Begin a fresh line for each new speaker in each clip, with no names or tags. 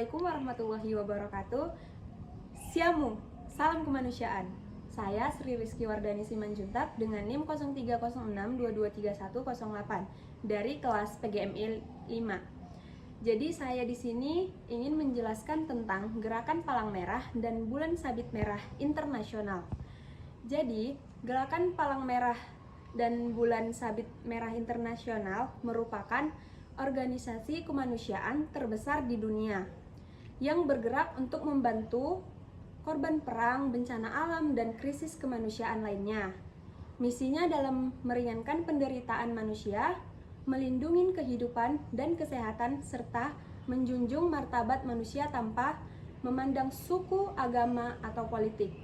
Assalamualaikum warahmatullahi wabarakatuh. Siamu, salam kemanusiaan. Saya Sri Rizky Wardani Simanjuntak dengan NIM 0306223108 dari kelas PGMI 5. Jadi saya di sini ingin menjelaskan tentang Gerakan Palang Merah dan Bulan Sabit Merah Internasional. Jadi, Gerakan Palang Merah dan Bulan Sabit Merah Internasional merupakan organisasi kemanusiaan terbesar di dunia yang bergerak untuk membantu korban perang, bencana alam, dan krisis kemanusiaan lainnya. Misinya dalam meringankan penderitaan manusia, melindungi kehidupan dan kesehatan, serta menjunjung martabat manusia tanpa memandang suku, agama, atau politik.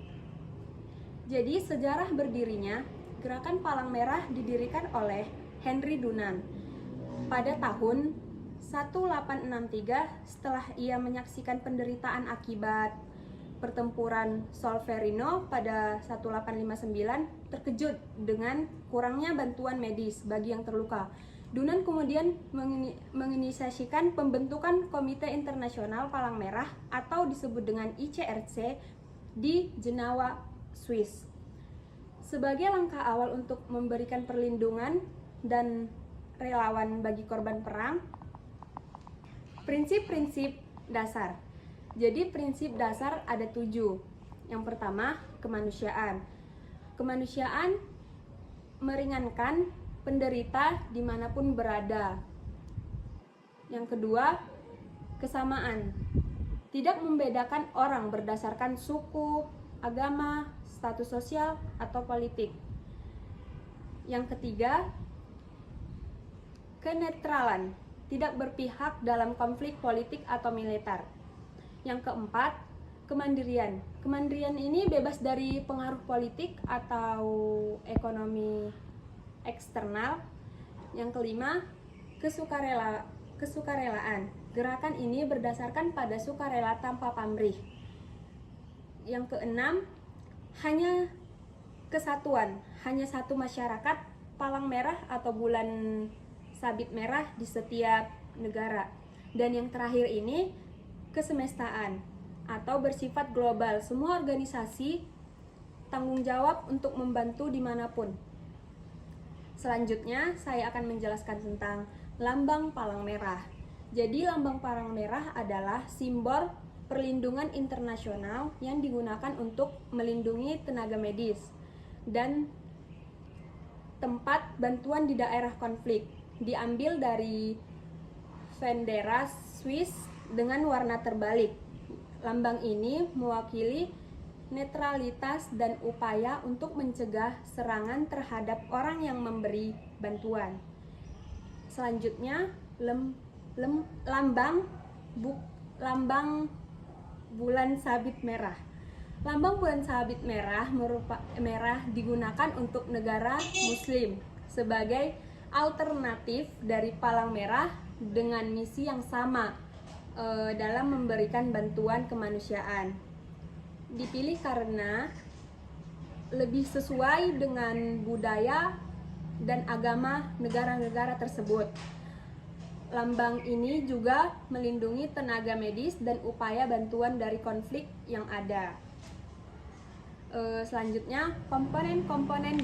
Jadi, sejarah berdirinya Gerakan Palang Merah didirikan oleh Henry Dunant pada tahun 1863 setelah ia menyaksikan penderitaan akibat pertempuran Solferino pada 1859, terkejut dengan kurangnya bantuan medis bagi yang terluka. Dunant kemudian menginisiasikan pembentukan Komite Internasional Palang Merah atau disebut dengan ICRC di Jenewa, Swiss. Sebagai langkah awal untuk memberikan perlindungan dan relawan bagi korban perang. Prinsip-prinsip dasar. Jadi prinsip dasar ada 7. Yang pertama, kemanusiaan. Kemanusiaan meringankan penderita dimanapun berada. Yang kedua, kesamaan. Tidak membedakan orang berdasarkan suku, agama, status sosial, atau politik. Yang ketiga, kenetralan, tidak berpihak dalam konflik politik atau militer. Yang keempat, kemandirian. Kemandirian ini bebas dari pengaruh politik atau ekonomi eksternal. Yang kelima, kesukarelaan. Gerakan ini berdasarkan pada sukarela tanpa pamrih. Yang keenam, hanya kesatuan, hanya satu masyarakat, palang merah atau bulan sabit merah di setiap negara. Dan yang terakhir ini, kesemestaan atau bersifat global. Semua organisasi tanggung jawab untuk membantu dimanapun. Selanjutnya, saya akan menjelaskan tentang lambang palang merah. Jadi, lambang palang merah adalah simbol perlindungan internasional yang digunakan untuk melindungi tenaga medis dan tempat bantuan di daerah konflik. Diambil dari bendera Swiss dengan warna terbalik. Lambang ini mewakili netralitas dan upaya untuk mencegah serangan terhadap orang yang memberi bantuan. Selanjutnya, lambang bulan sabit merah. Lambang bulan sabit merah digunakan untuk negara muslim sebagai alternatif dari palang merah dengan misi yang sama dalam memberikan bantuan kemanusiaan. Dipilih karena lebih sesuai dengan budaya dan agama negara-negara tersebut. Lambang ini juga melindungi tenaga medis dan upaya bantuan dari konflik yang ada. Selanjutnya, komponen-komponen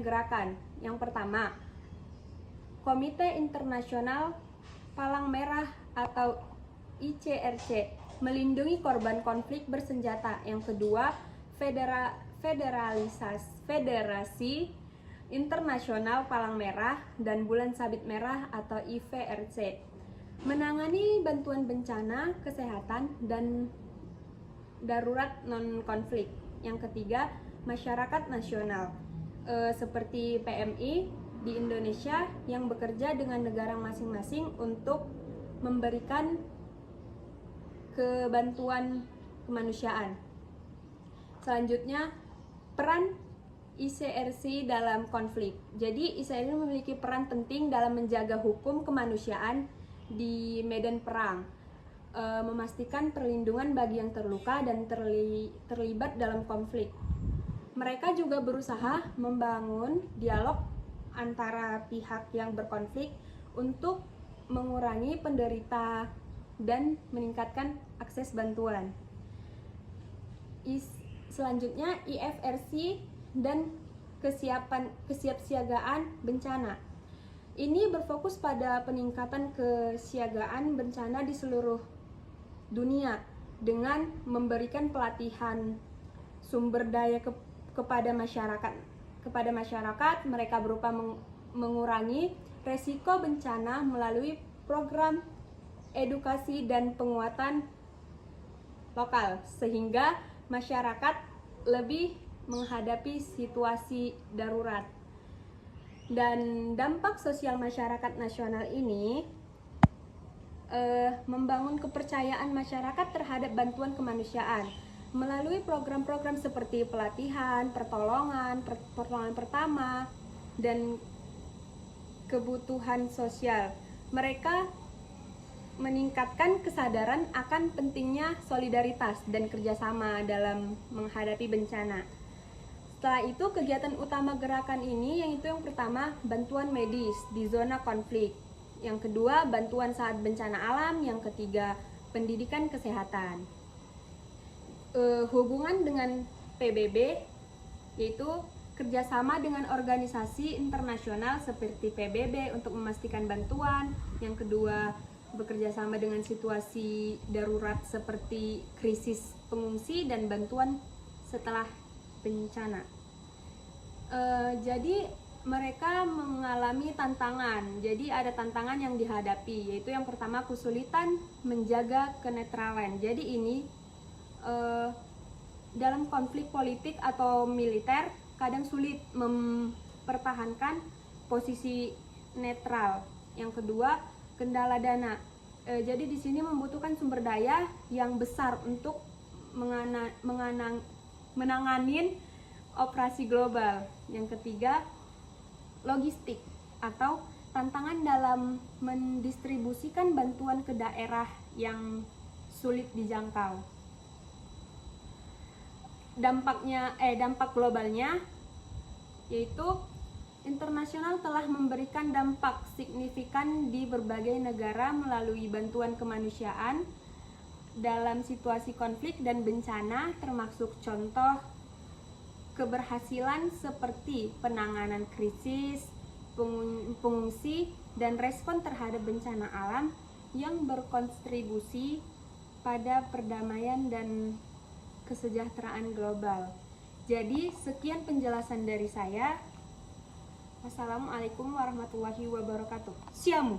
gerakan. Yang pertama, Komite Internasional Palang Merah atau ICRC melindungi korban konflik bersenjata. Yang kedua, Federasi Internasional Palang Merah dan Bulan Sabit Merah atau IVRC menangani bantuan bencana, kesehatan, dan darurat non-konflik. Yang ketiga, masyarakat nasional seperti PMI di Indonesia yang bekerja dengan negara masing-masing untuk memberikan kebantuan kemanusiaan. Selanjutnya, peran ICRC dalam konflik. Jadi ICRC memiliki peran penting dalam menjaga hukum kemanusiaan di medan perang, memastikan perlindungan bagi yang terluka dan terlibat dalam konflik. Mereka juga berusaha membangun dialog antara pihak yang berkonflik untuk mengurangi penderita dan meningkatkan akses bantuan. Selanjutnya IFRC dan kesiapsiagaan bencana. Ini berfokus pada peningkatan kesiagaan bencana di seluruh dunia dengan memberikan pelatihan sumber daya kepada masyarakat. Mereka berupa mengurangi resiko bencana melalui program edukasi dan penguatan lokal sehingga masyarakat lebih menghadapi situasi darurat. Dan dampak sosial masyarakat nasional ini membangun kepercayaan masyarakat terhadap bantuan kemanusiaan melalui program-program seperti pelatihan, pertolongan pertama, dan kebutuhan sosial. Mereka meningkatkan kesadaran akan pentingnya solidaritas dan kerjasama dalam menghadapi bencana. Setelah itu, kegiatan utama gerakan ini yaitu yang pertama, bantuan medis di zona konflik. Yang kedua, bantuan saat bencana alam. Yang ketiga, pendidikan kesehatan. Hubungan dengan PBB yaitu kerjasama dengan organisasi internasional seperti PBB untuk memastikan bantuan. Yang kedua, bekerja sama dengan situasi darurat seperti krisis pengungsi dan bantuan setelah bencana. Jadi mereka mengalami tantangan. Jadi ada tantangan yang dihadapi, yaitu yang pertama kesulitan menjaga kenetralan. Jadi ini dalam konflik politik atau militer kadang sulit mempertahankan posisi netral. Yang kedua, kendala dana. Jadi di sini membutuhkan sumber daya yang besar untuk menanganin operasi global. Yang ketiga, logistik atau tantangan dalam mendistribusikan bantuan ke daerah yang sulit dijangkau. Dampak globalnya yaitu internasional telah memberikan dampak signifikan di berbagai negara melalui bantuan kemanusiaan dalam situasi konflik dan bencana, termasuk contoh keberhasilan seperti penanganan krisis, pengungsi, dan respon terhadap bencana alam yang berkontribusi pada perdamaian dan kesejahteraan global. Jadi sekian penjelasan dari saya. Wassalamualaikum warahmatullahi wabarakatuh. Siamu.